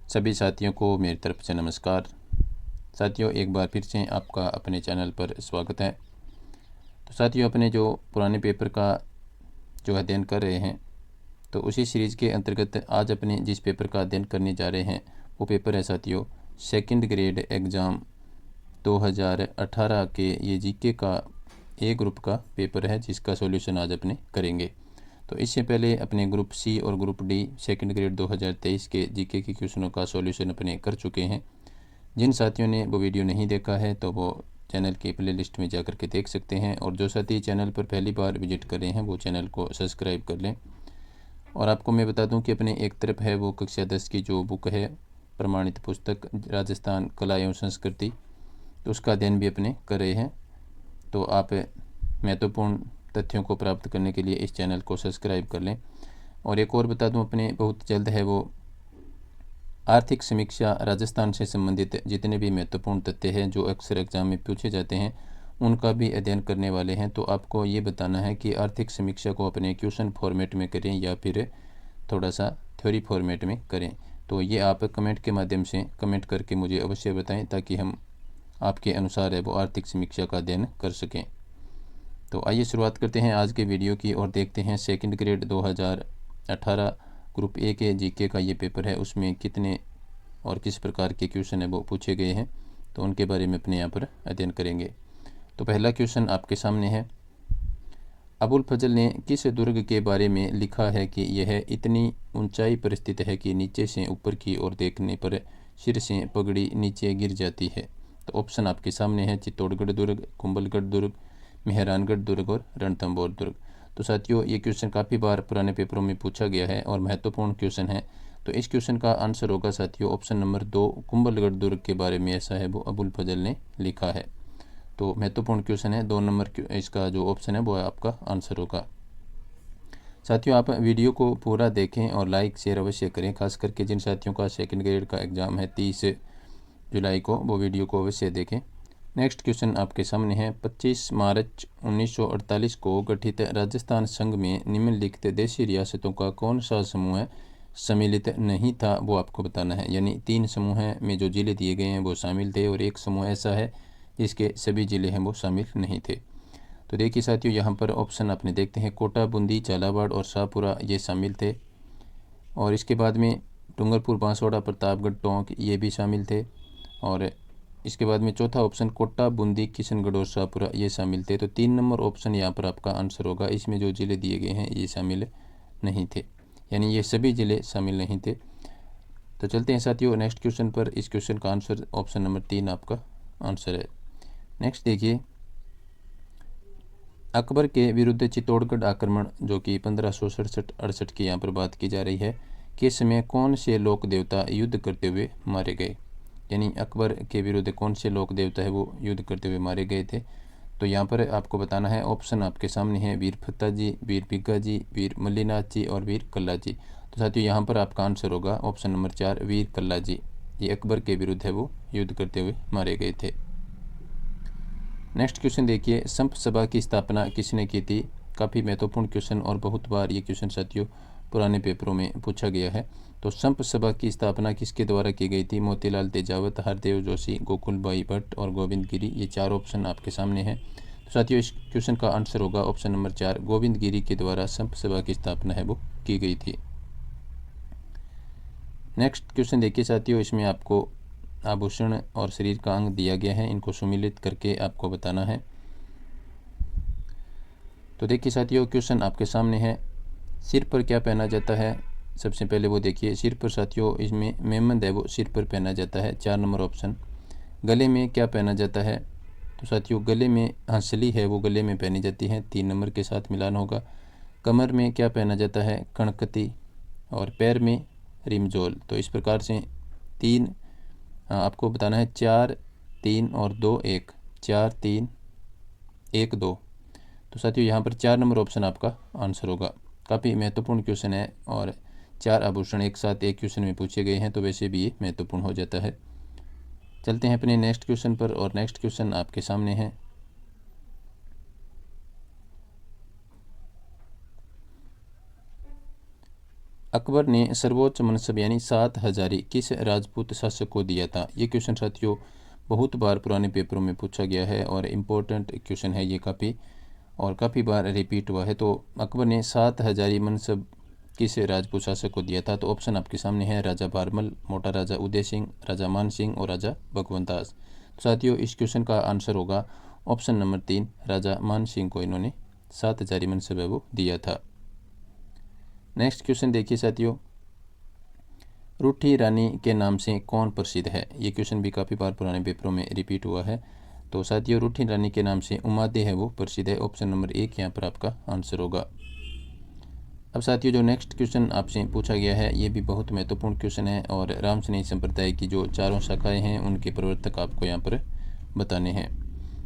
सभी साथियों को मेरी तरफ से नमस्कार। साथियों, एक बार फिर से आपका अपने चैनल पर स्वागत है। तो साथियों, अपने जो पुराने पेपर का जो अध्ययन कर रहे हैं, तो उसी सीरीज़ के अंतर्गत आज अपने जिस पेपर का अध्ययन करने जा रहे हैं वो पेपर है साथियों सेकंड ग्रेड एग्ज़ाम 2018 के ये जीके का ए ग्रुप का पेपर है, जिसका सॉल्यूशन आज अपने करेंगे। तो इससे पहले अपने ग्रुप सी और ग्रुप डी सेकंड ग्रेड 2023 के जीके के क्वेश्चनों का सॉल्यूशन अपने कर चुके हैं। जिन साथियों ने वो वीडियो नहीं देखा है तो वो चैनल की प्लेलिस्ट में जाकर के देख सकते हैं, और जो साथी चैनल पर पहली बार विजिट कर रहे हैं वो चैनल को सब्सक्राइब कर लें। और आपको मैं बता दूं कि अपने एक तरफ है वो कक्षा 10 की जो बुक है, प्रमाणित पुस्तक राजस्थान कला एवं संस्कृति, तो उसका अध्ययन भी अपने कर रहे हैं। तो आप महत्वपूर्ण तथ्यों को प्राप्त करने के लिए इस चैनल को सब्सक्राइब कर लें। और एक और बता दूं, अपने बहुत जल्द है वो आर्थिक समीक्षा राजस्थान से संबंधित जितने भी महत्वपूर्ण तथ्य हैं जो अक्सर एग्जाम में पूछे जाते हैं उनका भी अध्ययन करने वाले हैं। तो आपको ये बताना है कि आर्थिक समीक्षा को अपने क्वेश्चन फॉर्मेट में करें या फिर थोड़ा सा थ्योरी फॉर्मेट में करें। तो ये आप कमेंट के माध्यम से कमेंट करके मुझे अवश्य बताएं, ताकि हम आपके अनुसार है वो आर्थिक समीक्षा का अध्ययन कर सकें। तो आइए शुरुआत करते हैं आज के वीडियो की और देखते हैं सेकंड ग्रेड 2018 ग्रुप ए के जीके का ये पेपर है, उसमें कितने और किस प्रकार के क्वेश्चन है वो पूछे गए हैं, तो उनके बारे में अपने यहाँ पर अध्ययन करेंगे। तो पहला क्वेश्चन आपके सामने है, अबुल फजल ने किस दुर्ग के बारे में लिखा है कि यह इतनी ऊंचाई पर स्थित है कि नीचे से ऊपर की ओर देखने पर सिर से पगड़ी नीचे गिर जाती है। तो ऑप्शन आपके सामने है, चित्तौड़गढ़ दुर्ग, कुंभलगढ़ दुर्ग, मेहरानगढ़ दुर्ग और रणथंभौर दुर्ग। तो साथियों, ये क्वेश्चन काफ़ी बार पुराने पेपरों में पूछा गया है और महत्वपूर्ण क्वेश्चन है। तो इस क्वेश्चन का आंसर होगा साथियों ऑप्शन नंबर 2, कुंभलगढ़ दुर्ग के बारे में ऐसा है वो अबुल फजल ने लिखा है। तो महत्वपूर्ण क्वेश्चन है, 2 नंबर इसका जो ऑप्शन है वो आपका आंसर होगा। साथियों, आप वीडियो को पूरा देखें और लाइक शेयर अवश्य करें, खास करके जिन साथियों का सेकंड ग्रेड का एग्ज़ाम है 30 जुलाई को, वो वीडियो को अवश्य देखें। नेक्स्ट क्वेश्चन आपके सामने है, 25 मार्च 1948 को गठित राजस्थान संघ में निम्नलिखित देशी रियासतों का कौन सा समूह सम्मिलित नहीं था, वो आपको बताना है। यानी 3 समूह में जो ज़िले दिए गए हैं वो शामिल थे और एक समूह ऐसा है जिसके सभी ज़िले हैं वो शामिल नहीं थे। तो देखिए साथियों, यहाँ पर ऑप्शन आपने देखते हैं, कोटा, बूंदी, झालावाड़ और शाहपुरा ये शामिल थे। और इसके बाद में डूंगरपुर, बांसवाड़ा, प्रतापगढ़, टोंक ये भी शामिल थे। और इसके बाद में चौथा ऑप्शन कोटा, बूंदी, किशनगढ़ और शाहपुरा ये शामिल थे। तो 3 नंबर ऑप्शन यहाँ पर आपका आंसर होगा। इसमें जो ज़िले दिए गए हैं ये शामिल नहीं थे, यानी ये सभी ज़िले शामिल नहीं थे। तो चलते हैं साथियों नेक्स्ट क्वेश्चन पर। इस क्वेश्चन का आंसर ऑप्शन नंबर 3 आपका आंसर है। नेक्स्ट देखिए, अकबर के विरुद्ध चित्तौड़गढ़ आक्रमण जो कि 1567-68 की यहाँ पर बात की जा रही है, के समय कौन से लोक देवता युद्ध करते हुए मारे गए। यानी अकबर के विरुद्ध कौन से लोक देवता है वो युद्ध करते हुए मारे गए थे। तो यहाँ पर आपको बताना है, ऑप्शन आपके सामने है, वीर फत्ता जी, वीर बिग्गा जी, वीर मल्लीनाथ जी और वीर कल्ला जी। तो साथियों, यहाँ पर आपका आंसर होगा ऑप्शन नंबर 4, वीर कल्ला जी। ये अकबर के विरुद्ध है वो युद्ध करते हुए मारे गए थे। नेक्स्ट क्वेश्चन देखिए, संप सभा की स्थापना किसने की थी। काफ़ी महत्वपूर्ण क्वेश्चन और बहुत बार ये क्वेश्चन साथियों पुराने पेपरों में पूछा गया है। तो संप सभा की स्थापना किसके द्वारा की गई थी। मोतीलाल तेजावत, हरदेव जोशी, गोकुलबाई भट्ट और गोविंद गिरी, ये 4 ऑप्शन आपके सामने हैं। तो साथियों, इस क्वेश्चन का आंसर होगा ऑप्शन नंबर 4, गोविंद गिरी के द्वारा संप सभा की स्थापना है वो की गई थी। नेक्स्ट क्वेश्चन देखिए साथियों, इसमें आपको आभूषण और शरीर का अंग दिया गया है, इनको सम्मिलित करके आपको बताना है। तो देखिए साथियों, क्वेश्चन आपके सामने है, सिर पर क्या पहना जाता है। सबसे पहले वो देखिए, सिर पर साथियों इसमें मेहमद है वो सिर पर पहना जाता है, 4 नंबर ऑप्शन। गले में क्या पहना जाता है। तो साथियों गले में हंसली है वो गले में पहनी जाती है, 3 नंबर के साथ मिलान होगा। कमर में क्या पहना जाता है, कणकती। और पैर में रिमजोल। तो इस प्रकार से 3 आपको बताना है, 4, 3 और 2, 1, 4, 3, 1, 2। तो साथियों यहाँ पर 4 नंबर ऑप्शन आपका आंसर होगा। काफ़ी महत्वपूर्ण क्वेश्चन है और 4 आभूषण एक साथ एक क्वेश्चन में पूछे गए हैं, तो वैसे भी ये महत्वपूर्ण हो जाता है। चलते हैं अपने नेक्स्ट क्वेश्चन पर, और नेक्स्ट क्वेश्चन आपके सामने है, अकबर ने सर्वोच्च मनसब यानी 7 हजारी किस राजपूत शासक को दिया था? ये क्वेश्चन साथियों बहुत बार पुराने पेपरों में पूछा गया है और इम्पोर्टेंट क्वेश्चन है ये काफ़ी बार रिपीट हुआ है। तो अकबर ने 7 हजारी मनसब किस राजपूत शासक को दिया था? तो ऑप्शन आपके सामने है राजा भारमल, मोटा राजा उदय सिंह, राजा मान सिंह और राजा भगवंत दास। तो साथियों इस क्वेश्चन का आंसर होगा ऑप्शन नंबर 3, राजा मान सिंह को इन्होंने 7 हजारी मनसब है वो दिया था। नेक्स्ट क्वेश्चन देखिए साथियों, रूठी रानी के नाम से कौन प्रसिद्ध है? ये क्वेश्चन भी काफ़ी बार पुराने पेपरों में रिपीट हुआ है। तो साथियों रूठी रानी के नाम से उमादे है वो प्रसिद्ध है। ऑप्शन नंबर 1 यहाँ पर आपका आंसर होगा। अब साथियों जो नेक्स्ट क्वेश्चन आपसे पूछा गया है ये भी बहुत महत्वपूर्ण क्वेश्चन है और रामसनेही संप्रदाय की जो चारों शाखाएँ हैं उनके प्रवर्तक आपको यहाँ पर बताने हैं।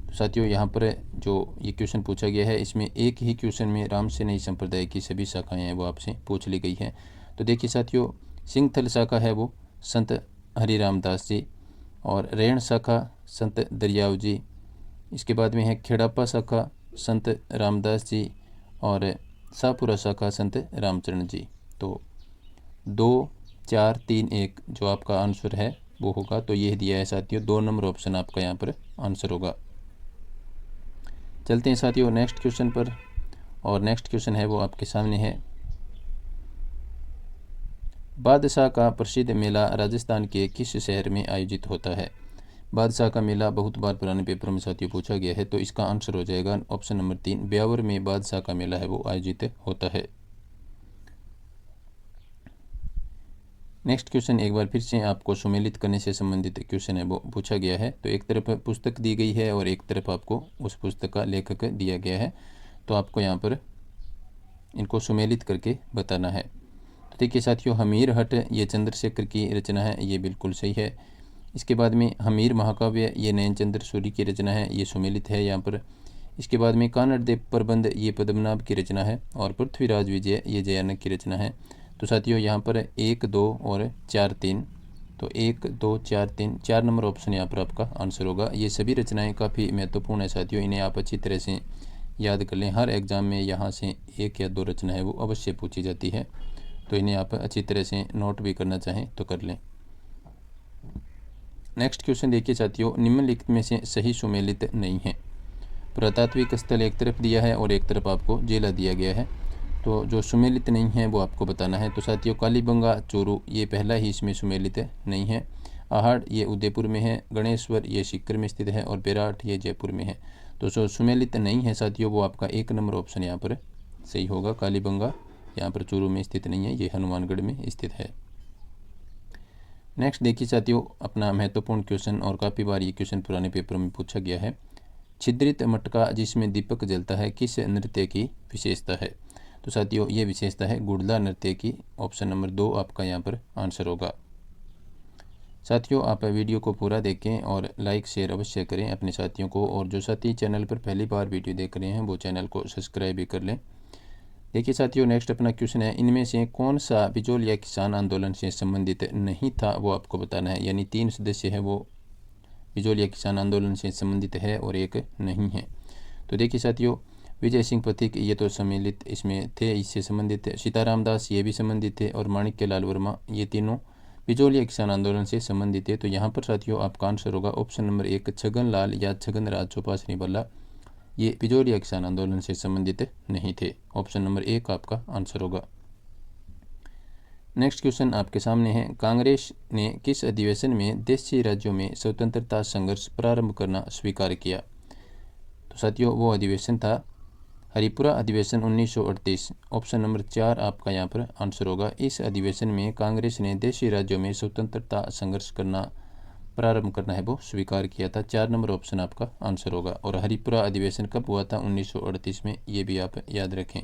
तो साथियों यहाँ पर जो ये क्वेश्चन पूछा गया है इसमें एक ही क्वेश्चन में रामसनेही संप्रदाय की सभी शाखाएँ हैं वो आपसे पूछ ली गई हैं। तो देखिए साथियों सिंहथल शाखा है वो संत हरिराम दास जी, और रेण शाखा संत दरियाव जी, इसके बाद में है खेड़ापा शाखा संत रामदास जी और शाहपुरा शाखा संत रामचरण जी। तो 2, 4, 3, 1 जो आपका आंसर है वो होगा। तो ये दिया है साथियों 2 नंबर ऑप्शन आपका यहाँ पर आंसर होगा। चलते हैं साथियों नेक्स्ट क्वेश्चन पर, और नेक्स्ट क्वेश्चन है वो आपके सामने है। बादशाह का प्रसिद्ध मेला राजस्थान के किस शहर में आयोजित होता है? बादशाह का मेला बहुत बार पुराने पेपरों में साथियों पूछा गया है। तो इसका आंसर हो जाएगा ऑप्शन नंबर 3, ब्यावर में बादशाह का मेला है वो आयोजित होता है। नेक्स्ट क्वेश्चन एक बार फिर से आपको सुमेलित करने से संबंधित क्वेश्चन है वो पूछा गया है। तो एक तरफ पुस्तक दी गई है और एक तरफ आपको उस पुस्तक का लेखक दिया गया है। तो आपको यहाँ पर इनको सुमेलित करके बताना है। तो देखिए साथियों हमीर हट ये चंद्रशेखर की रचना है, ये बिल्कुल सही है। इसके बाद में हमीर महाकाव्य ये नयनचंद्र सूरी की रचना है, ये सुमेलित है यहाँ पर। इसके बाद में कानड़ देव प्रबंध ये पद्मनाभ की रचना है और पृथ्वीराज विजय ये जयानक की रचना है। तो साथियों यहाँ पर 1, 2 और 4, 3, तो 1, 2, 4, 3 4 नंबर ऑप्शन यहाँ पर आपका आंसर होगा। ये सभी रचनाएँ काफ़ी महत्वपूर्ण है साथियों, इन्हें आप अच्छी तरह से याद कर लें। हर एग्ज़ाम में यहाँ से 1 या 2 रचना है वो अवश्य पूछी जाती है, तो इन्हें आप अच्छी तरह से नोट भी करना चाहें तो कर लें। नेक्स्ट क्वेश्चन देखिए साथियों, निम्नलिखित में से सही सुमेलित नहीं है। पुरातात्विक स्थल एक तरफ दिया है और एक तरफ आपको जिला दिया गया है। तो जो सुमेलित नहीं है वो आपको बताना है। तो साथियों कालीबंगा चोरू ये पहला ही इसमें सुमेलित नहीं है। आहड़ ये उदयपुर में है, गणेश्वर ये सीकर में स्थित है और बेराट ये जयपुर में है। तो जो सुमेलित नहीं है साथियों वो आपका 1 नंबर ऑप्शन यहाँ पर सही होगा। कालीबंगा यहाँ पर चूरू में स्थित नहीं है, ये हनुमानगढ़ में स्थित है। नेक्स्ट देखिए साथियों अपना महत्वपूर्ण क्वेश्चन, और काफ़ी बार ये क्वेश्चन पुराने पेपरों में पूछा गया है। छिद्रित मटका जिसमें दीपक जलता है किस नृत्य की विशेषता है? तो साथियों ये विशेषता है गुड़ला नृत्य की। ऑप्शन नंबर 2 आपका यहाँ पर आंसर होगा। साथियों आप वीडियो को पूरा देखें और लाइक शेयर अवश्य करें अपने साथियों को, और जो साथी चैनल पर पहली बार वीडियो देख रहे हैं वो चैनल को सब्सक्राइब भी कर लें। देखिए साथियों नेक्स्ट अपना क्वेश्चन है, इनमें से कौन सा बिचौलिया किसान आंदोलन से संबंधित नहीं था वो आपको बताना है। यानी 3 सदस्य है वो बिचौलिया किसान आंदोलन से संबंधित है और एक नहीं है। तो देखिए साथियों विजय सिंह पथिक ये तो सम्मिलित इसमें थे, इससे संबंधित थे। सीताराम दास ये भी संबंधित थे और माणिक्य लाल वर्मा ये तीनों बिचौलिया किसान आंदोलन से संबंधित है। तो यहाँ पर साथियों आपका आंसर होगा ऑप्शन नंबर 1, छगन लाल या छगन राज चौपासनी बल्ला ये बिचौलिया किसान आंदोलन से संबंधित नहीं थे। ऑप्शन नंबर 1 आपका आंसर होगा। नेक्स्ट क्वेश्चन आपके सामने है, कांग्रेस ने किस अधिवेशन में देशी राज्यों में स्वतंत्रता संघर्ष प्रारंभ करना स्वीकार किया? तो साथियों वो अधिवेशन था हरिपुरा अधिवेशन 1938। ऑप्शन नंबर 4 आपका यहाँ पर आंसर होगा। इस अधिवेशन में कांग्रेस ने देशी राज्यों में स्वतंत्रता संघर्ष करना प्रारंभ करना है वो स्वीकार किया था। 4 नंबर ऑप्शन आपका आंसर होगा। और हरिपुरा अधिवेशन कब हुआ था? 1938 में, ये भी आप याद रखें।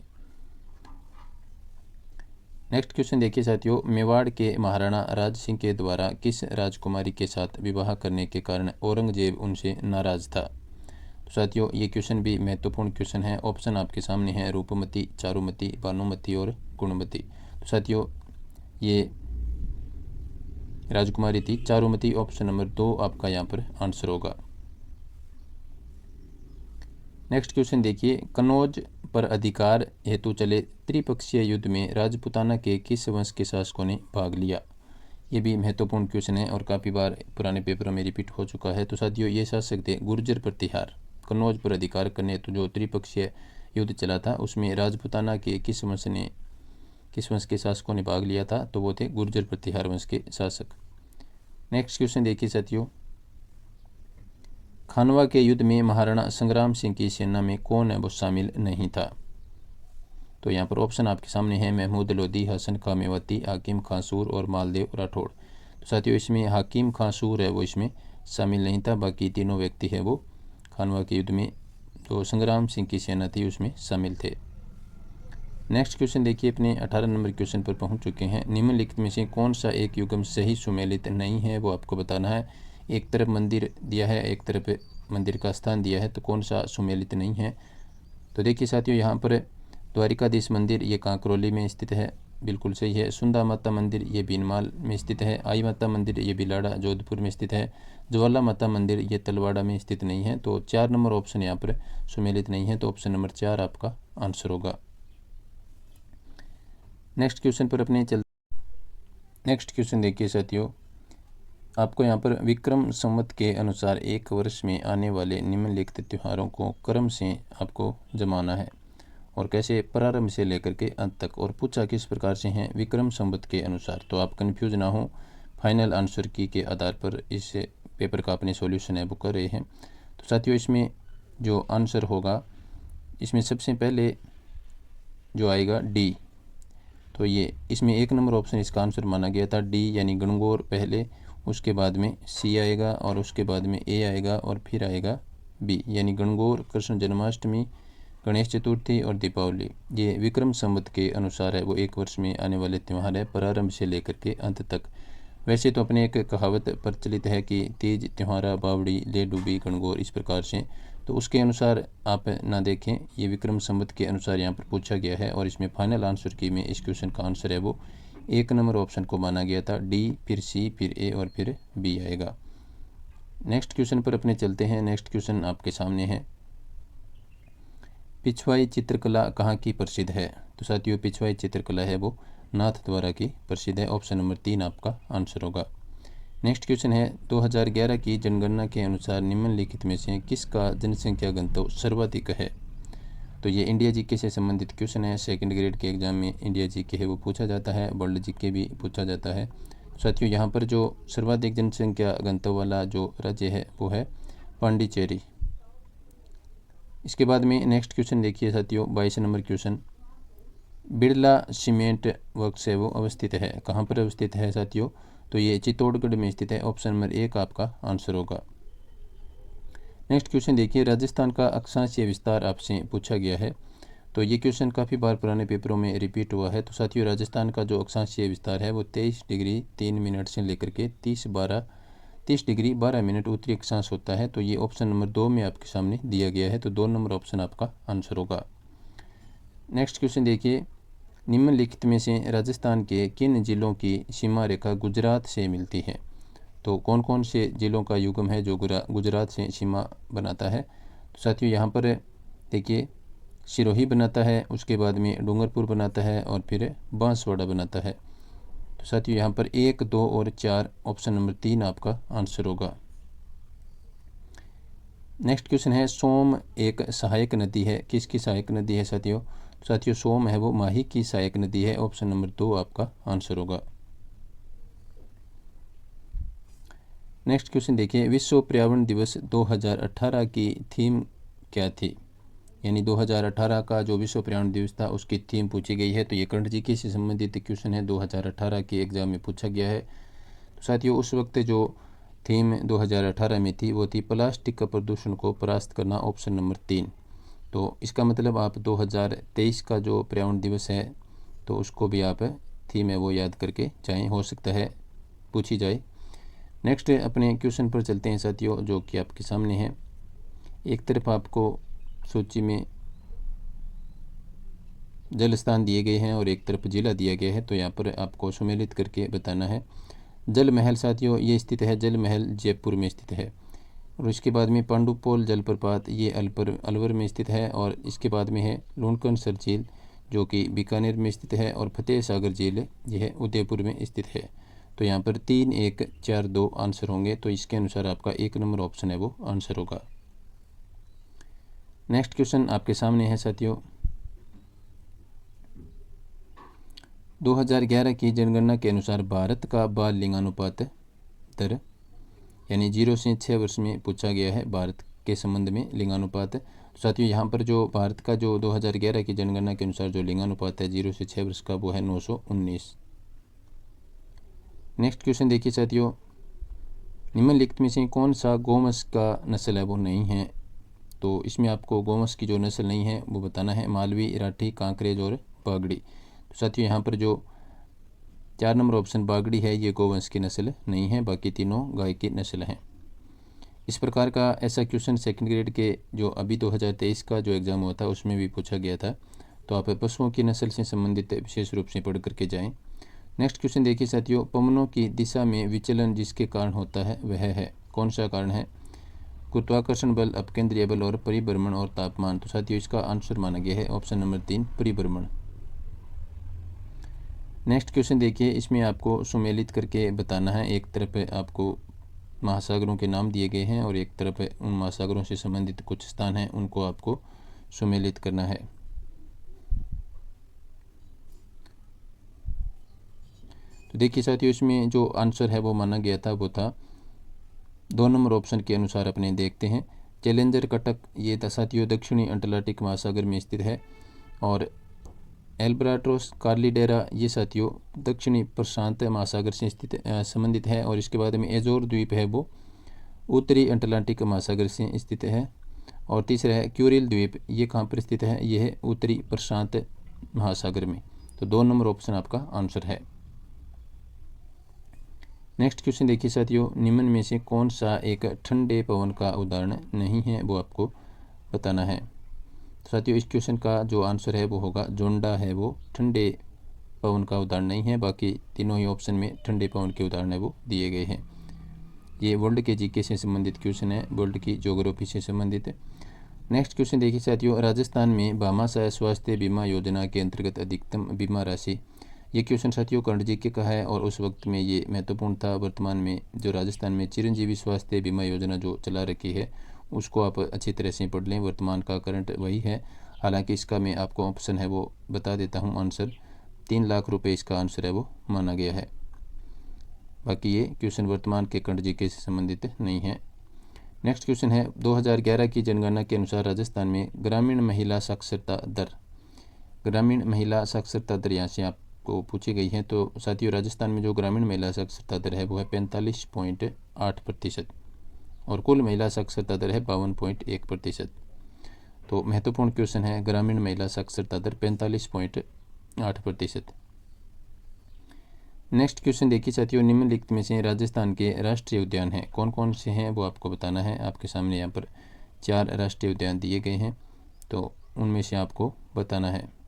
नेक्स्ट क्वेश्चन देखिए साथियों, मेवाड़ के महाराणा राज सिंह के द्वारा किस राजकुमारी के साथ विवाह करने के कारण औरंगजेब उनसे नाराज था? तो साथियों ये क्वेश्चन भी महत्वपूर्ण क्वेश्चन है। ऑप्शन आपके सामने है रूपमती, चारुमती, भानुमती और गुणमती। तो साथियों ये राजकुमारी थी चारुमती। ऑप्शन नंबर 2 आपका यहाँ पर आंसर होगा। नेक्स्ट क्वेश्चन देखिए, कन्नौज पर अधिकार हेतु चले त्रिपक्षीय युद्ध में राजपूताना के किस वंश के शासकों ने भाग लिया। ये भी महत्वपूर्ण क्वेश्चन है और काफ़ी बार पुराने पेपरों में रिपीट हो चुका है। तो साथियों ये शासक थे गुर्जर प्रतिहार। कन्नौज पर अधिकार करने हेतु जो त्रिपक्षीय युद्ध चला था उसमें राजपूताना के किस वंश के शासकों ने भाग लिया था, तो वो थे गुर्जर प्रतिहार वंश के शासक। नेक्स्ट क्वेश्चन देखिए साथियों, खानवा के युद्ध में महाराणा संग्राम सिंह की सेना में कौन है वो शामिल नहीं था। तो यहाँ पर ऑप्शन आपके सामने है महमूद लोधी, हसन खां मेवाती, हाकिम खां सूर और मालदेव राठौड़। तो साथियों इसमें हाकिम खां सूर है वो इसमें शामिल नहीं था, बाकी तीनों व्यक्ति है वो खानवा के युद्ध में जो संग्राम सिंह की सेना थी उसमें शामिल थे। नेक्स्ट क्वेश्चन देखिए, अपने 18 नंबर क्वेश्चन पर पहुंच चुके हैं। निम्नलिखित में से कौन सा एक युग्म सही सुमेलित नहीं है वो आपको बताना है। एक तरफ मंदिर दिया है, एक तरफ मंदिर का स्थान दिया है, तो कौन सा सुमेलित नहीं है। तो देखिए साथियों यहाँ पर द्वारिकाधीश मंदिर ये कांकरोली में स्थित है, बिल्कुल सही है। सुंदा माता मंदिर ये बीनमाल में स्थित है। आई माता मंदिर ये बिलाड़ा जोधपुर में स्थित है। ज्वाला माता मंदिर ये तलवाड़ा में स्थित नहीं है। तो 4 नंबर ऑप्शन यहाँ पर सुमेलित नहीं है, तो ऑप्शन नंबर 4 आपका आंसर होगा। नेक्स्ट क्वेश्चन पर अपने नेक्स्ट क्वेश्चन देखिए साथियों, आपको यहाँ पर विक्रम संवत के अनुसार एक वर्ष में आने वाले निम्नलिखित त्योहारों को क्रम से आपको जमाना है और कैसे, प्रारंभ से लेकर के अंत तक, और पूछा किस प्रकार से हैं विक्रम संवत के अनुसार। तो आप कंफ्यूज ना हो, फाइनल आंसर की के आधार पर इस पेपर का अपने सॉल्यूशन है वो कर रहे हैं। तो साथियों इसमें जो आंसर होगा इसमें सबसे पहले जो आएगा डी, तो ये इसमें 1 नंबर ऑप्शन इसका आंसर माना गया था डी, यानी गणगौर पहले, उसके बाद में सी आएगा और उसके बाद में ए आएगा और फिर आएगा बी, यानी गणगौर, कृष्ण जन्माष्टमी, गणेश चतुर्थी और दीपावली। ये विक्रम संवत के अनुसार है वो एक वर्ष में आने वाले त्यौहार है, प्रारंभ से लेकर के अंत तक। वैसे तो अपने एक कहावत प्रचलित है कि तीज त्योहारा बावड़ी ले डूबी गणगौर, इस प्रकार से, तो उसके अनुसार आप ना देखें, ये विक्रम संवत के अनुसार यहाँ पर पूछा गया है। और इसमें फाइनल आंसर की में इस क्वेश्चन का आंसर है वो 1 नंबर ऑप्शन को माना गया था डी, फिर सी, फिर ए और फिर बी आएगा। नेक्स्ट क्वेश्चन पर अपने चलते हैं। नेक्स्ट क्वेश्चन आपके सामने है, पिछवाई चित्रकला कहाँ की प्रसिद्ध है। तो साथियों पिछवाई चित्रकला है वो नाथ द्वारा की प्रसिद्ध है, ऑप्शन नंबर 3 आपका आंसर होगा। नेक्स्ट क्वेश्चन है, 2011 की जनगणना के अनुसार निम्नलिखित में से किसका जनसंख्या घनत्व सर्वाधिक है। तो ये इंडिया जीके से संबंधित क्वेश्चन है, सेकंड ग्रेड के एग्जाम में इंडिया जीके है वो पूछा जाता है, वर्ल्ड जीके भी पूछा जाता है। साथियों यहाँ पर जो सर्वाधिक जनसंख्या घनत्व वाला जो राज्य है वो है पांडिचेरी। इसके बाद में नेक्स्ट क्वेश्चन देखिए साथियों, 22 number question, Birla cement works है वो अवस्थित है, कहाँ पर अवस्थित है साथियों। तो ये चित्तौड़गढ़ में स्थित है, ऑप्शन नंबर 1 आपका आंसर होगा। नेक्स्ट क्वेश्चन देखिए, राजस्थान का अक्षांशीय विस्तार आपसे पूछा गया है। तो ये क्वेश्चन काफ़ी बार पुराने पेपरों में रिपीट हुआ है। तो साथियों राजस्थान का जो अक्षांशीय विस्तार है वो 23 डिग्री 3 मिनट से लेकर के 30 डिग्री 12 मिनट उत्तरी अक्षांश होता है। तो ये ऑप्शन नंबर 2 में आपके सामने दिया गया है, तो 2 नंबर ऑप्शन आपका आंसर होगा। नेक्स्ट क्वेश्चन देखिए, निम्नलिखित में से राजस्थान के किन जिलों की सीमा रेखा गुजरात से मिलती है। तो कौन कौन से जिलों का युग्म है जो गुजरात से सीमा बनाता है। तो साथियों यहाँ पर देखिए सिरोही बनाता है, उसके बाद में डूंगरपुर बनाता है और फिर बांसवाड़ा बनाता है। तो साथियों यहाँ पर 1, 2 और 4, ऑप्शन नंबर 3 आपका आंसर होगा। नेक्स्ट क्वेश्चन है, सोम एक सहायक नदी है, किसकी सहायक नदी है साथियों। साथियों सोम है वो माही की सहायक नदी है, ऑप्शन नंबर 2 आपका आंसर होगा। नेक्स्ट क्वेश्चन देखिए, विश्व पर्यावरण दिवस 2018 की थीम क्या थी। यानी 2018 का जो विश्व पर्यावरण दिवस था उसकी थीम पूछी गई है। तो ये करंट जीके से संबंधित क्वेश्चन है, 2018 के एग्जाम में पूछा गया है। तो साथियों उस वक्त जो थीम 2018 में थी वो थी प्लास्टिक का प्रदूषण को परास्त करना, ऑप्शन नंबर 3। तो इसका मतलब आप 2023 का जो पर्यावरण दिवस है तो उसको भी आप थीम है वो याद करके चाहें, हो सकता है पूछी जाए। नेक्स्ट अपने क्वेश्चन पर चलते हैं साथियों, जो कि आपके सामने है। एक तरफ आपको सूची में जल स्थान दिए गए हैं और एक तरफ जिला दिया गया है, तो यहाँ पर आपको सुमेलित करके बताना है। जल महल साथियों ये स्थित है, जल महल जयपुर में स्थित है। और इसके बाद में पांडुपोल जलप्रपात, ये अलवर में स्थित है। और इसके बाद में है लूणकरसर झील जो कि बीकानेर में स्थित है। और फतेह सागर झील यह उदयपुर में स्थित है। तो यहाँ पर 3, 1, 4, 2 आंसर होंगे। तो इसके अनुसार आपका 1 नंबर ऑप्शन है वो आंसर होगा। नेक्स्ट क्वेश्चन आपके सामने है साथियों, 2011 की जनगणना के अनुसार भारत का बाल लिंगानुपात दर, यानी 0 से 6 वर्ष में पूछा गया है भारत के संबंध में लिंगानुपात। तो साथियों यहाँ पर जो भारत का जो 2011 की जनगणना के अनुसार जो लिंगानुपात है 0 से 6 वर्ष का, वो है 919। नेक्स्ट क्वेश्चन देखिए साथियों, निम्नलिखित में से कौन सा गौवंश का नस्ल है वो नहीं है। तो इसमें आपको गौवंश की जो नस्ल नहीं है वो बताना है, मालवी, राठी, कांकरेज और बागड़ी। तो साथियों यहाँ पर जो 4 नंबर ऑप्शन बागड़ी है, ये गौवंश की नस्ल नहीं है, बाकी तीनों गाय की नस्ल हैं। इस प्रकार का ऐसा क्वेश्चन सेकंड ग्रेड के जो अभी 2023 का जो एग्ज़ाम हुआ था उसमें भी पूछा गया था। तो आप पशुओं की नस्ल से संबंधित विशेष रूप से पढ़ करके जाएं। नेक्स्ट क्वेश्चन देखिए साथियों, पवनों की दिशा में विचलन जिसके कारण होता है वह है, कौन सा कारण है? गुरुत्वाकर्षण बल, अपकेंद्रीय बल और परिभ्रमण और तापमान। तो साथियों इसका आंसर माना गया है ऑप्शन नंबर 3, परिभ्रमण। नेक्स्ट क्वेश्चन देखिए, इसमें आपको सुमेलित करके बताना है। एक तरफ आपको महासागरों के नाम दिए गए हैं और एक तरफ उन महासागरों से संबंधित कुछ स्थान हैं, उनको आपको सुमेलित करना है। तो देखिए साथियों, इसमें जो आंसर है वो माना गया था वो था 2 नंबर ऑप्शन के अनुसार अपने देखते हैं। चैलेंजर कटक, ये था साथियों दक्षिणी अटलांटिक महासागर में स्थित है। और एल्ब्राट्रोस कार्लिडेरा, ये साथियों दक्षिणी प्रशांत महासागर से स्थित संबंधित है। और इसके बाद में एजोर द्वीप है वो उत्तरी अटलांटिक महासागर से स्थित है। और तीसरा है क्यूरिल द्वीप, ये कहाँ पर स्थित है? ये है उत्तरी प्रशांत महासागर में। तो 2 नंबर ऑप्शन आपका आंसर है। नेक्स्ट क्वेश्चन देखिए साथियों, निम्न में से कौन सा एक ठंडे पवन का उदाहरण नहीं है, वो आपको बताना है। तो साथियों इस क्वेश्चन का जो आंसर है वो होगा जोंडा है वो ठंडे पवन का उदाहरण नहीं है। बाकी तीनों ही ऑप्शन में ठंडे पवन के उदाहरण है वो दिए गए हैं। ये वर्ल्ड के जीके से संबंधित क्वेश्चन है, वर्ल्ड की ज्योग्राफी से संबंधित है। नेक्स्ट क्वेश्चन देखिए साथियों, राजस्थान में भामाशाह स्वास्थ्य बीमा योजना के अंतर्गत अधिकतम बीमा राशि, ये क्वेश्चन साथियों कर्ण जीके का है और उस वक्त में ये महत्वपूर्ण था। वर्तमान में जो राजस्थान में चिरंजीवी स्वास्थ्य बीमा योजना जो चला रखी है उसको आप अच्छी तरह से पढ़ लें, वर्तमान का करंट वही है। हालांकि इसका मैं आपको ऑप्शन है वो बता देता हूँ, आंसर 3 लाख रुपये इसका आंसर है वो माना गया है। बाकी ये क्वेश्चन वर्तमान के कर्ण जीके से संबंधित नहीं है। नेक्स्ट क्वेश्चन है, 2011 की जनगणना के अनुसार राजस्थान में ग्रामीण महिला साक्षरता दर, ग्रामीण महिला साक्षरता दर यहाँ से आपको पूछी गई है। तो साथियों राजस्थान में जो ग्रामीण महिला साक्षरता दर है वो है 45.8% और कुल महिला साक्षरता दर है 52.1%। तो महत्वपूर्ण क्वेश्चन है, ग्रामीण महिला साक्षरता दर 45.8%। नेक्स्ट क्वेश्चन देखिए साथियों, निम्नलिखित में से राजस्थान के राष्ट्रीय उद्यान हैं, कौन कौन से हैं वो आपको बताना है। आपके सामने यहाँ पर 4 राष्ट्रीय उद्यान दिए गए हैं, तो उनमें से आपको बताना है।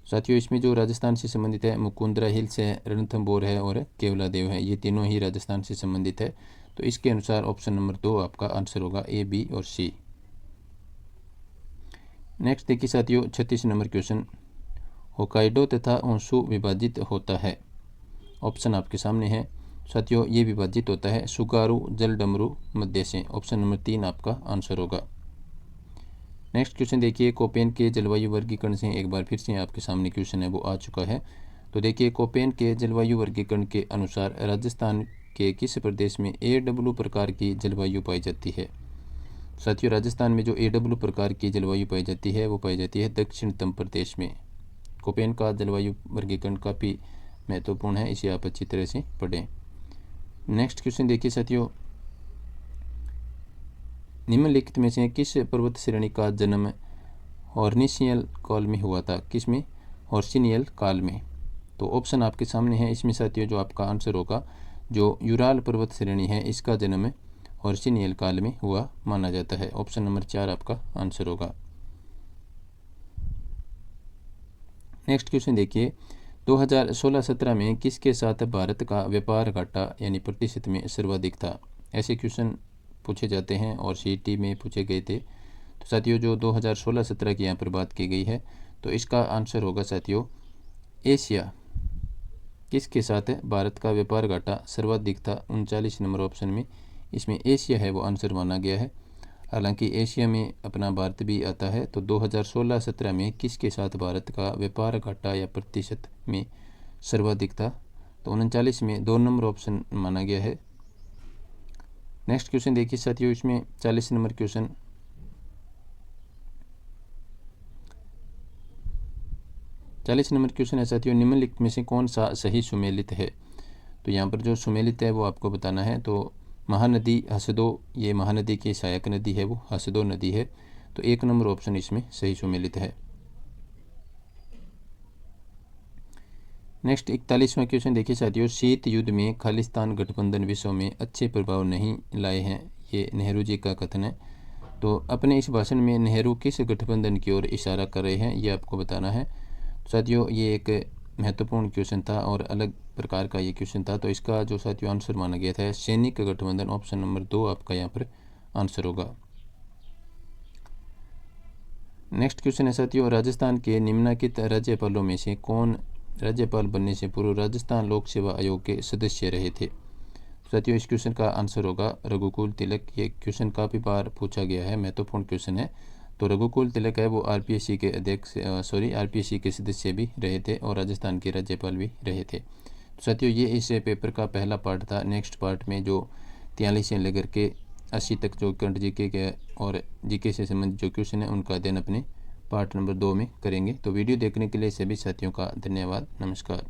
साथियों इसमें जो राजस्थान से संबंधित है मुकुंदरा हिल्स है, रणथंभौर है और केवलादेव है, ये तीनों ही राजस्थान से संबंधित है। तो इसके अनुसार ऑप्शन नंबर 2 आपका आंसर होगा, ए, बी और सी। नेक्स्ट देखिए साथियों 36 नंबर क्वेश्चन, होकाइडो तथा होंशु विभाजित होता है, ऑप्शन आपके सामने है। साथियों ये विभाजित होता है सुगारू जल डमरू मध्य से, ऑप्शन नंबर 3 आपका आंसर होगा। नेक्स्ट क्वेश्चन देखिए, कोपेन के जलवायु वर्गीकरण से एक बार फिर से आपके सामने क्वेश्चन है वो आ चुका है। तो देखिए कोपेन के जलवायु वर्गीकरण के अनुसार राजस्थान के किस प्रदेश में AW प्रकार की जलवायु पाई जाती है। साथियों राजस्थान में जो AW प्रकार की जलवायु पाई जाती है वो पाई जाती है दक्षिणतम प्रदेश में। कोपेन का जलवायु वर्गीकरण काफ़ी महत्वपूर्ण है, इसे आप अच्छी तरह से पढ़ें। नेक्स्ट क्वेश्चन देखिए साथियों, निम्नलिखित में से किस पर्वत श्रेणी का जन्म हॉर्निशियल काल में हुआ था, किसमें? हॉर्सिनियल काल में। तो ऑप्शन आपके सामने है, इसमें साथियों जो आपका आंसर होगा जो यूराल पर्वत श्रेणी है इसका जन्म हॉर्सिनियल काल में हुआ माना जाता है, ऑप्शन नंबर 4 आपका आंसर होगा। नेक्स्ट क्वेश्चन देखिए, 2016-17 में किसके साथ भारत का व्यापार घाटा यानी प्रतिशत में सर्वाधिक था। ऐसे क्वेश्चन पूछे जाते हैं और सीईटी में पूछे गए थे। तो साथियों जो 2016-17 की यहाँ पर बात की गई है तो इसका आंसर होगा साथियों एशिया। किसके साथ भारत का व्यापार घाटा सर्वाधिक था 39 नंबर ऑप्शन में, इसमें एशिया है वो आंसर माना गया है। हालांकि एशिया में अपना भारत भी आता है। तो 2016-17 में किसके साथ भारत का व्यापार घाटा या प्रतिशत में सर्वाधिक था, तो 39 में 2 नंबर ऑप्शन माना गया है। नेक्स्ट क्वेश्चन देखिए साथियों, इसमें 40 नंबर क्वेश्चन। क्वेश्चन है साथियों, निम्नलिखित में से कौन सा सही सुमेलित है। तो यहाँ पर जो सुमेलित है वो आपको बताना है। तो महानदी हसदो, ये महानदी की सहायक नदी है, वो हसदो नदी है। तो 1 नंबर ऑप्शन इसमें सही सुमेलित है। नेक्स्ट 41वां क्वेश्चन देखिए साथियों, शीत युद्ध में खालिस्तान गठबंधन विश्व में अच्छे प्रभाव नहीं लाए हैं, ये नेहरू जी का कथन है। तो अपने इस भाषण में नेहरू किस गठबंधन की ओर इशारा कर रहे हैं, ये आपको बताना है। साथियों ये एक महत्वपूर्ण क्वेश्चन था और अलग प्रकार का ये क्वेश्चन था। तो इसका जो साथियों आंसर माना गया था सैनिक गठबंधन, ऑप्शन नंबर 2 आपका यहाँ पर आंसर होगा। नेक्स्ट क्वेश्चन है साथियों, राजस्थान के निम्नलिखित राज्यपालों में से कौन राज्यपाल बनने से पूर्व राजस्थान लोक सेवा आयोग के सदस्य रहे थे। साथियों इस क्वेश्चन का आंसर होगा रघुकुल तिलक। ये क्वेश्चन काफ़ी बार पूछा गया है, महत्वपूर्ण क्वेश्चन है। तो रघुकुल तिलक है वो आरपीएससी के अध्यक्ष आरपीएससी के सदस्य भी रहे थे और राजस्थान के राज्यपाल भी रहे थे। तो साथियों ये इस पेपर का पहला पार्ट था। नेक्स्ट पार्ट में जो 43 से लेकर के 80 तक जो करंट जीके के और जीके से संबंधित जो क्वेश्चन है उनका अध्ययन अपने पार्ट नंबर 2 में करेंगे। तो वीडियो देखने के लिए सभी साथियों का धन्यवाद। नमस्कार।